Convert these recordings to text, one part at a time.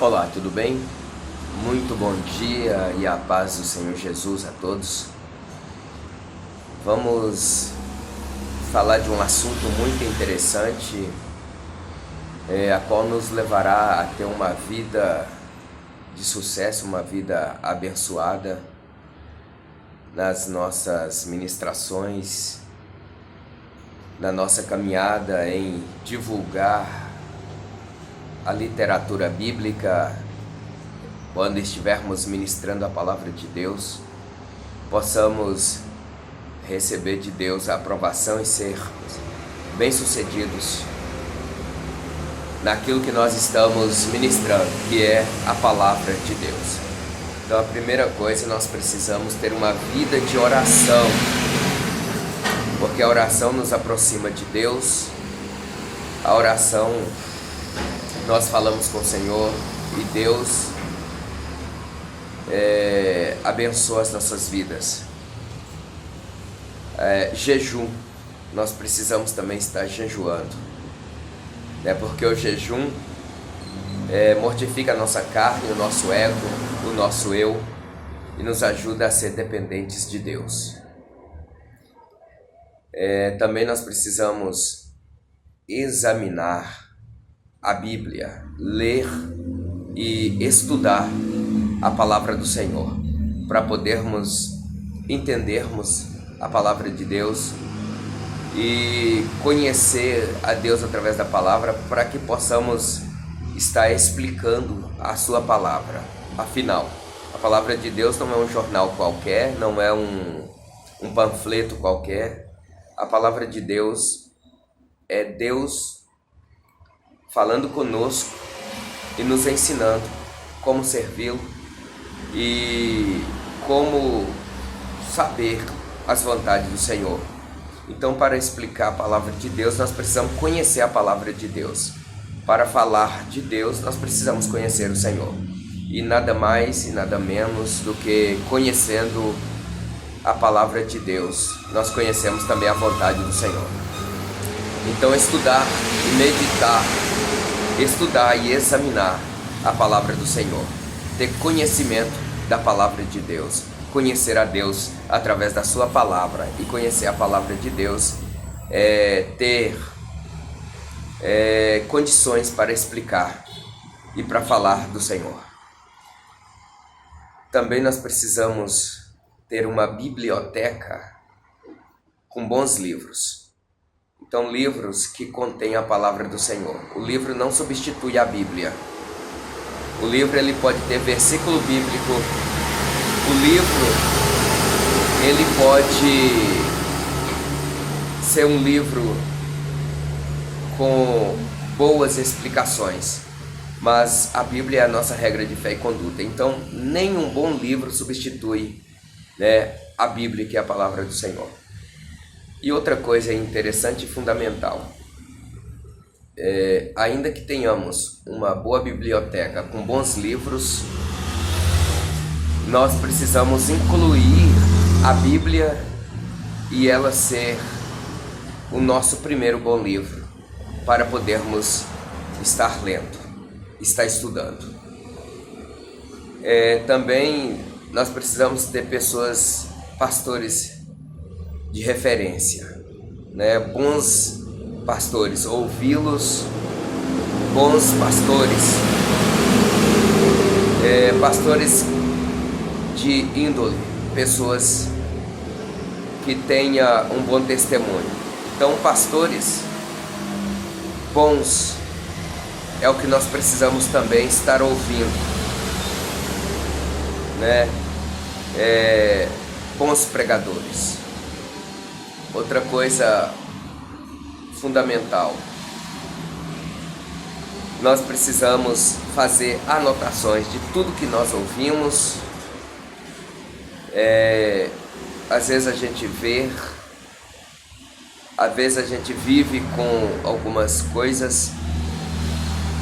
Olá, tudo bem? Muito bom dia e a paz do Senhor Jesus a todos. Vamos falar de um assunto muito interessante, a qual nos levará a ter uma vida de sucesso, uma vida abençoada nas nossas ministrações, na nossa caminhada em divulgar a literatura bíblica. Quando estivermos ministrando a palavra de Deus, possamos receber de Deus a aprovação e ser bem-sucedidos naquilo que nós estamos ministrando, que é a palavra de Deus. Então a primeira coisa, nós precisamos ter uma vida de oração, porque a oração nos aproxima de Deus. A oração, nós falamos com o Senhor e Deus abençoa as nossas vidas. Jejum, nós precisamos também estar jejuando, né? Porque o jejum mortifica a nossa carne, o nosso ego, o nosso eu, e nos ajuda a ser dependentes de Deus. Também nós precisamos examinar a Bíblia, ler e estudar a palavra do Senhor, para podermos entendermos a palavra de Deus e conhecer a Deus através da palavra, para que possamos estar explicando a sua palavra. Afinal, a palavra de Deus não é um jornal qualquer, não é um panfleto qualquer. A palavra de Deus é Deus falando conosco e nos ensinando como servi-lo e como saber as vontades do Senhor. Então, para explicar a palavra de Deus, nós precisamos conhecer a palavra de Deus. Para falar de Deus, nós precisamos conhecer o Senhor. E nada mais e nada menos do que conhecendo a palavra de Deus, nós conhecemos também a vontade do Senhor. Então, estudar e meditar, estudar e examinar a palavra do Senhor, ter conhecimento da palavra de Deus, conhecer a Deus através da sua palavra, e conhecer a palavra de Deus ter condições para explicar e para falar do Senhor. Também nós precisamos ter uma biblioteca com bons livros. Então, livros que contêm a palavra do Senhor. O livro não substitui a Bíblia. O livro, ele pode ter versículo bíblico. O livro, ele pode ser um livro com boas explicações, mas a Bíblia é a nossa regra de fé e conduta. Então, nenhum bom livro substitui, a Bíblia, que é a palavra do Senhor. E outra coisa interessante e fundamental, ainda que tenhamos uma boa biblioteca com bons livros, nós precisamos incluir a Bíblia e ela ser o nosso primeiro bom livro, para podermos estar lendo, estar estudando. Também nós precisamos ter pessoas, pastores de referência, bons pastores, ouvi-los, bons pastores, pastores de índole, pessoas que tenham um bom testemunho. Então, pastores bons é o que nós precisamos também estar ouvindo, bons pregadores. Outra coisa fundamental, nós precisamos fazer anotações de tudo que nós ouvimos. Às vezes a gente vê, às vezes a gente vive com algumas coisas,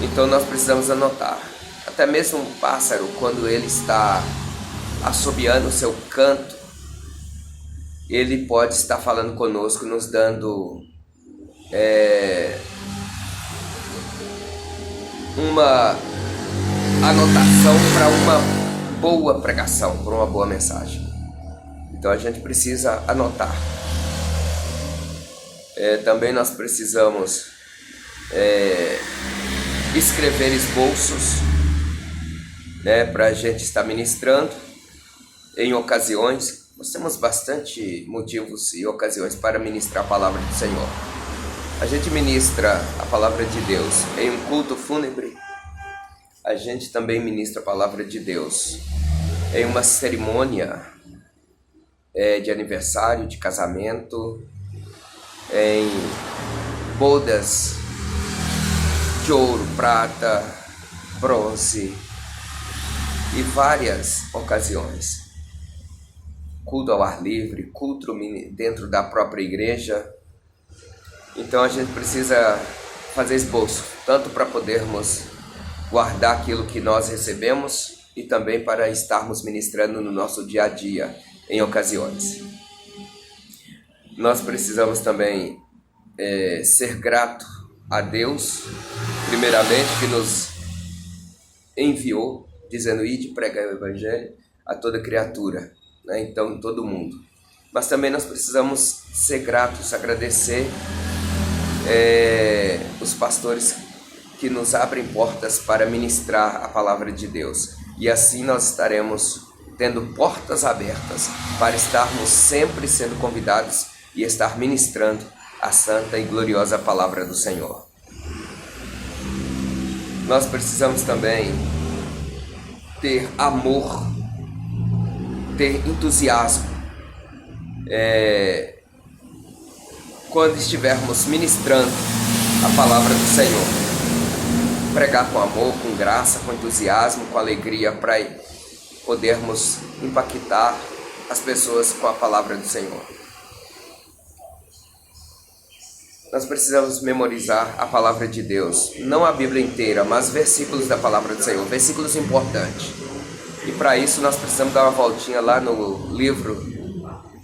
então nós precisamos anotar. Até mesmo um pássaro, quando ele está assobiando o seu canto, ele pode estar falando conosco, nos dando uma anotação para uma boa pregação, para uma boa mensagem. Então a gente precisa anotar. Também nós precisamos escrever esboços, né, para a gente estar ministrando em ocasiões. Nós temos bastante motivos e ocasiões para ministrar a palavra do Senhor. A gente ministra a palavra de Deus em um culto fúnebre. A gente também ministra a palavra de Deus em uma cerimônia de aniversário, de casamento, em bodas de ouro, prata, bronze e várias ocasiões. Culto ao ar livre, culto dentro da própria igreja. Então a gente precisa fazer esboço, tanto para podermos guardar aquilo que nós recebemos e também para estarmos ministrando no nosso dia a dia em ocasiões. Nós precisamos também ser grato a Deus, primeiramente, que nos enviou, dizendo: ide pregar o evangelho a toda criatura, né? Então, todo mundo. Mas também nós precisamos ser gratos, agradecer os pastores que nos abrem portas para ministrar a palavra de Deus. E assim nós estaremos tendo portas abertas para estarmos sempre sendo convidados e estar ministrando a santa e gloriosa palavra do Senhor. Nós precisamos também ter amor, ter entusiasmo, quando estivermos ministrando a palavra do Senhor. Pregar com amor, com graça, com entusiasmo, com alegria, para podermos impactar as pessoas com a palavra do Senhor. Nós precisamos memorizar a palavra de Deus, não a Bíblia inteira, mas versículos da palavra do Senhor, versículos importantes. E para isso nós precisamos dar uma voltinha lá no livro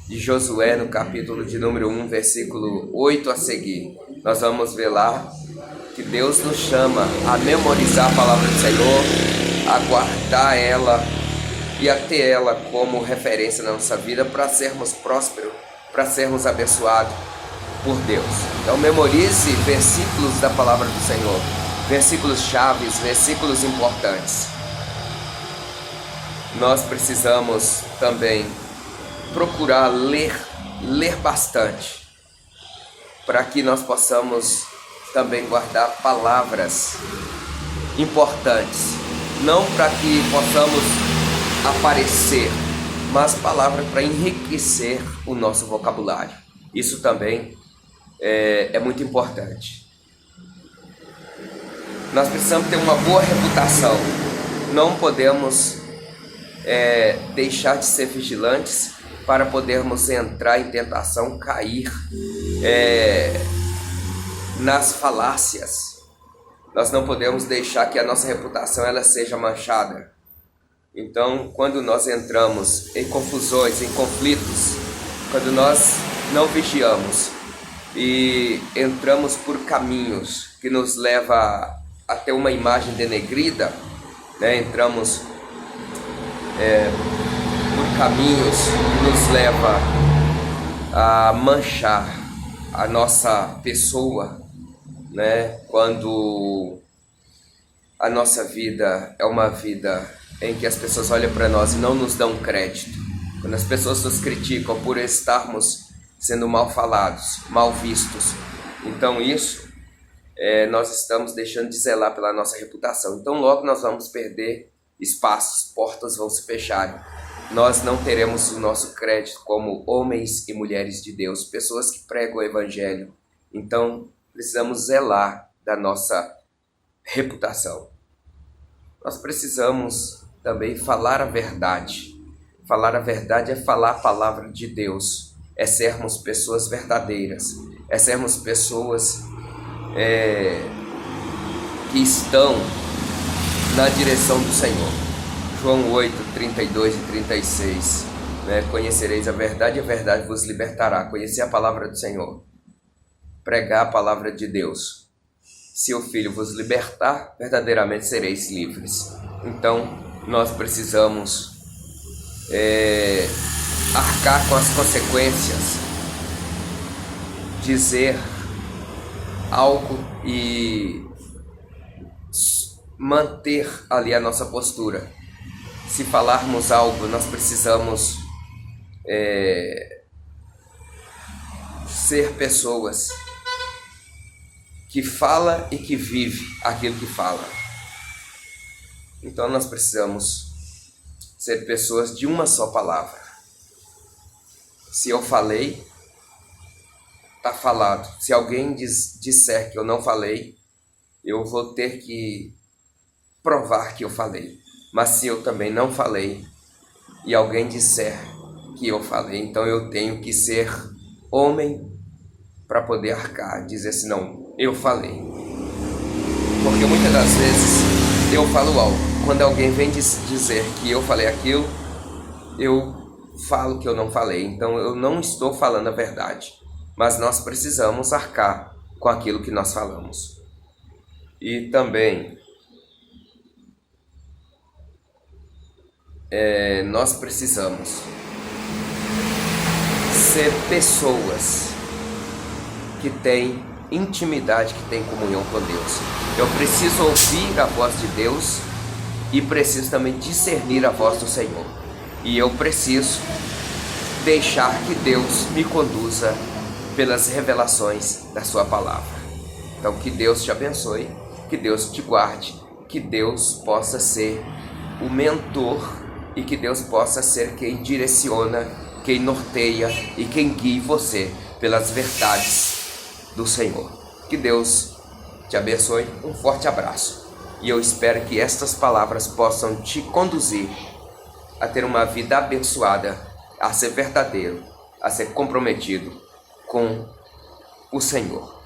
de Josué, no capítulo de número 1, versículo 8 a seguir. Nós vamos ver lá que Deus nos chama a memorizar a palavra do Senhor, a guardar ela e a ter ela como referência na nossa vida para sermos prósperos, para sermos abençoados por Deus. Então memorize versículos da palavra do Senhor, versículos chaves, versículos importantes. Nós precisamos também procurar ler bastante, para que nós possamos também guardar palavras importantes, não para que possamos aparecer, mas palavras para enriquecer o nosso vocabulário. Isso também é muito importante. Nós precisamos ter uma boa reputação, não podemos deixar de ser vigilantes para podermos entrar em tentação, cair nas falácias. Nós não podemos deixar que a nossa reputação ela seja manchada. Então, quando nós entramos em confusões, em conflitos, quando nós não vigiamos e entramos por caminhos que nos levam a ter uma imagem denegrida, né? Entramos por caminhos que nos levam a manchar a nossa pessoa, né? Quando a nossa vida é uma vida em que as pessoas olham para nós e não nos dão crédito, quando as pessoas nos criticam por estarmos sendo mal falados, mal vistos, então isso nós estamos deixando de zelar pela nossa reputação. Então logo nós vamos perder espaços, portas vão se fechar, nós não teremos o nosso crédito como homens e mulheres de Deus, pessoas que pregam o evangelho. Então precisamos zelar da nossa reputação. Nós precisamos também falar a verdade. Falar a verdade é falar a palavra de Deus, é sermos pessoas verdadeiras, é sermos pessoas que estão na direção do Senhor. João 8, 32 e 36, né? Conhecereis a verdade e a verdade vos libertará. Conhecer a palavra do Senhor, pregar a palavra de Deus. Se o Filho vos libertar, verdadeiramente sereis livres. Então nós precisamos arcar com as consequências, dizer algo e manter ali a nossa postura. Se falarmos algo, nós precisamos ser pessoas que fala e que vive aquilo que fala. Então nós precisamos ser pessoas de uma só palavra. Se eu falei, está falado. Se alguém disser que eu não falei, eu vou ter que provar que eu falei. Mas se eu também não falei e alguém disser que eu falei, então eu tenho que ser homem para poder arcar, dizer assim, não, eu falei. Porque muitas das vezes eu falo algo. Quando alguém vem dizer que eu falei aquilo, eu falo que eu não falei. Então eu não estou falando a verdade. Mas nós precisamos arcar com aquilo que nós falamos. E também nós precisamos ser pessoas que têm intimidade, que têm comunhão com Deus. Eu preciso ouvir a voz de Deus e preciso também discernir a voz do Senhor. E eu preciso deixar que Deus me conduza pelas revelações da sua palavra. Então que Deus te abençoe, que Deus te guarde, que Deus possa ser o mentor e que Deus possa ser quem direciona, quem norteia e quem guie você pelas verdades do Senhor. Que Deus te abençoe, um forte abraço. E eu espero que estas palavras possam te conduzir a ter uma vida abençoada, a ser verdadeiro, a ser comprometido com o Senhor.